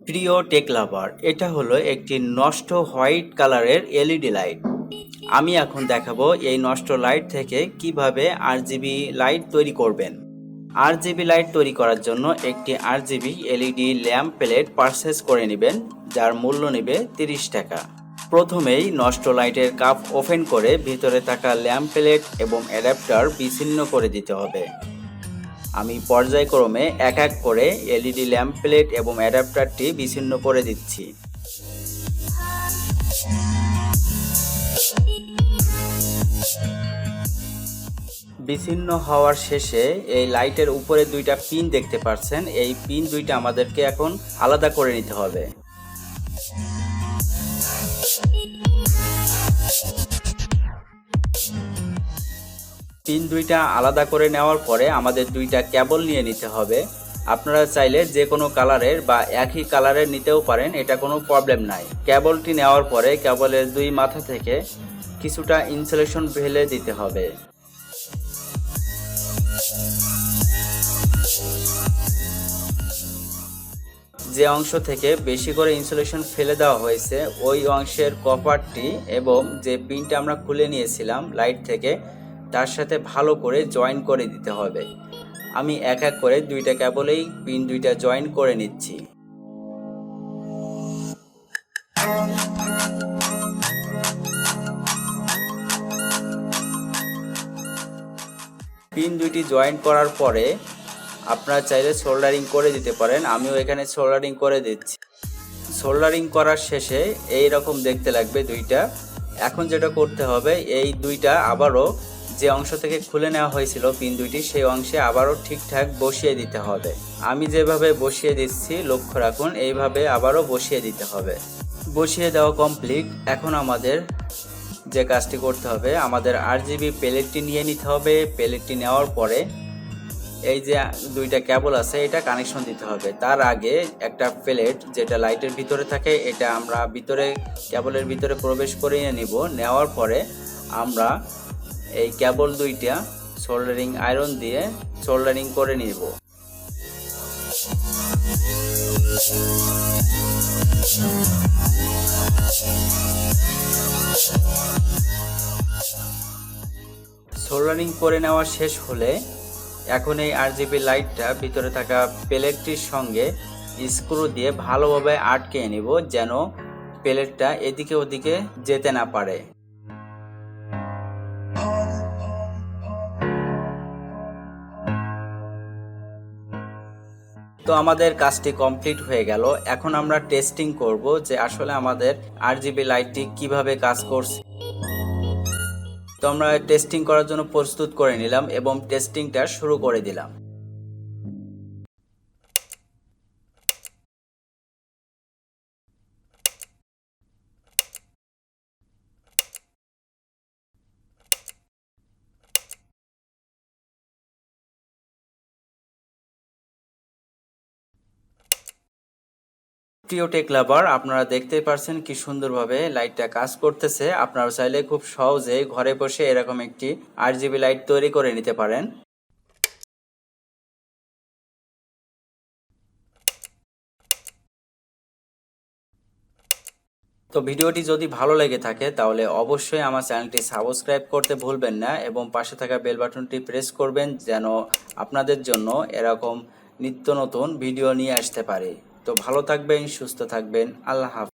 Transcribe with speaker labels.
Speaker 1: প্রিয় টেক লাভার, এটা হলো একটি নষ্ট হোয়াইট কালারের এলইডি লাইট। আমি এখন দেখাবো এই নষ্ট লাইট থেকে কিভাবে আরজিবি লাইট তৈরি করবেন। আরজিবি লাইট তৈরি করার জন্য একটি RGB LED lamp plate purchase করে নেবেন, যার মূল্য নেবে 30 টাকা। প্রথমেই নষ্ট লাইটের কাপ ওপেন করে ভিতরে থাকা ল্যাম্প প্লেট এবং অ্যাডাপ্টার বিচ্ছিন্ন করে দিতে হবে। আমি পর্যায়ক্রমে এক এক করে এলইডি ল্যাম্প প্লেট এবং অ্যাডাপ্টারটি বিচ্ছিন্ন করে দিচ্ছি। বিচ্ছিন্ন হওয়ার শেষে এই লাইটের উপরে দুইটা পিন দেখতে পাচ্ছেন, এই পিন দুইটা আমাদেরকে এখন আলাদা করে নিতে হবে। পিন দুইটা আলাদা করে নেওয়ার পরে আমাদের দুইটা কেবল নিয়ে নিতে হবে। আপনারা চাইলে যে কোনো কালারের বা একই কালারের নিতেও পারেন, এটা কোনো প্রবলেম নাই। কেবলটি নেওয়ার পরে কেবলের দুই মাথা থেকে কিছুটা ইনসুলেশন ফেলে দিতে হবে। যে অংশ থেকে বেশি করে ইনসুলেশন ফেলে দেওয়া হয়েছে ওই অংশের কপারটি এবং যে পিনটা আমরা খুলে নিয়েছিলাম লাইট থেকে তার সাথে ভালো করে জয়েন করে দিতে হবে। আমি এক এক করে দুইটা কেবলেই পিন দুইটা জয়েন করে নিচ্ছি। পিন দুইটি জয়েন করার পরে আপনারা চাইলে সোল্ডারিং করে দিতে পারেন, আমিও এখানে সোল্ডারিং করে দিচ্ছি। সোল্ডারিং করার শেষে এই রকম দেখতে লাগবে দুইটা। এখন যেটা করতে হবে, এই দুইটা আবারও যে অংশ থেকে খুলে নেওয়া হয়েছিল পিন দুইটি সেই অংশে আবারও ঠিকঠাক বসিয়ে দিতে হবে। আমি যেভাবে বসিয়ে দিচ্ছি লক্ষ্য রাখুন, এইভাবে আবারও বসিয়ে দিতে হবে। বসিয়ে দেওয়া কমপ্লিট। এখন আমাদের যে কাজটি করতে হবে, আমাদের আরজিবি প্লেটটি নিয়ে নিতে হবে। প্লেটটি নেওয়ার পরে এই যে দুইটা কেবল আছে এটা কানেকশন দিতে হবে। তার আগে একটা প্লেট যেটা লাইটের ভিতরে থাকে এটা আমরা ভিতরে কেবলের ভিতরে প্রবেশ করিয়ে নিব। নেওয়ার পরে আমরা এই কেবল দুইটা সোল্ডারিং আয়রন দিয়ে সোল্ডারিং করে নিব। সোল্ডারিং করে নেওয়া শেষ হলে এখন এই আরজিবি লাইটটা ভিতরে থাকা প্লেটটির সঙ্গে স্ক্রু দিয়ে ভালোভাবে আটকে নিব, যেন প্লেটটা এদিকে ওদিকে যেতে না পারে। তো আমাদের কাজটি কমপ্লিট হয়ে গেল। এখন আমরা টেস্টিং করব যে আসলে আমাদের আরজিবি লাইটটি কিভাবে কাজ করছে। তো আমরা টেস্টিং করার জন্য প্রস্তুত করে নিলাম এবং টেস্টিংটা শুরু করে দিলাম। প্রিয় টেক লাভার, আপনারা দেখতেই পারছেন কি সুন্দরভাবে লাইটটা কাজ করতেছে। আপনারা চাইলে খুব সহজে ঘরে বসে এরকম একটি আরজিবি লাইট তৈরি করে নিতে পারেন। তো ভিডিওটি যদি ভালো লেগে থাকে তাহলে অবশ্যই আমার চ্যানেলটি সাবস্ক্রাইব করতে ভুলবেন না এবং পাশে থাকা বেল বাটনটি প্রেস করবেন, যেন আপনাদের জন্য এরকম নিত্য নতুন ভিডিও নিয়ে আসতে পারি। তো ভালো থাকবেন, সুস্থ থাকবেন। আল্লাহ হাফেজ।